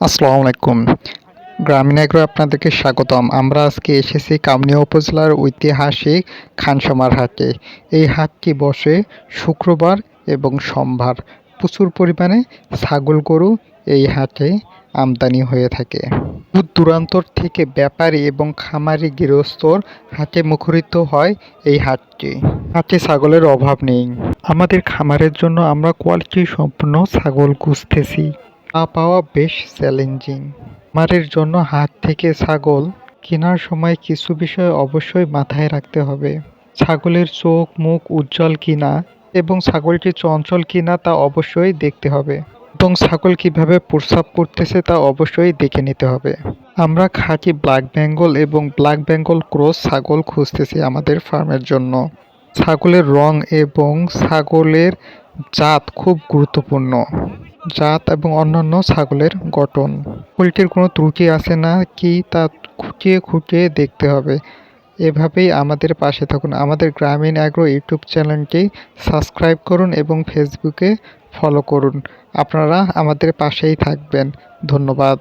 আসসালামু আলাইকুম। গ্রামীণ এগ্রো আপনাদেরকে স্বাগতম। আমরা আজকে এসেছি কাউনিয়া উপজেলার ঐতিহাসিক খানসামার হাটে। এই হাটটি বসে শুক্রবার এবং সোমবার। প্রচুর পরিমাণে ছাগল গরু এই হাটে আমদানি হয়ে থাকে। দূর দূরান্তর থেকে ব্যাপারী এবং খামারি গৃহস্থর হাটে মুখরিত হয় এই হাটটি। হাটে ছাগলের অভাব নেই। আমাদের খামারের জন্য আমরা কোয়ালিটি সম্পন্ন ছাগল খুঁজতেছি। পাওয়া বেশ চ্যালেঞ্জিং। খামারের জন্য হাট থেকে ছাগল কেনার সময় কিছু বিষয় অবশ্যই মাথায় রাখতে হবে। ছাগলের চোখ মুখ উজ্জ্বল কিনা এবং ছাগলটি চঞ্চল কিনা তা অবশ্যই দেখতে হবে এবং ছাগল কিভাবে প্রস্রাব করতেছে তা অবশ্যই দেখে নিতে হবে। আমরা খাঁটি ব্ল্যাক বেঙ্গল এবং ব্ল্যাক বেঙ্গল ক্রস ছাগল খুঁজতেছি আমাদের ফার্মের জন্য। ছাগলের রং এবং ছাগলের জাত খুব গুরুত্বপূর্ণ। জাত এবং অন্যান্য ছাগলের গঠন, পোলট্রির কোনো ত্রুটি আছে না কি তা খুঁটিয়ে খুঁটিয়ে দেখতে হবে। এভাবেই আমাদের পাশে থাকুন। আমাদের গ্রামীণ অ্যাগ্রো ইউটিউব চ্যানেলটি সাবস্ক্রাইব করুন এবং ফেসবুকে ফলো করুন। আপনারা আমাদের পাশেই থাকবেন। ধন্যবাদ।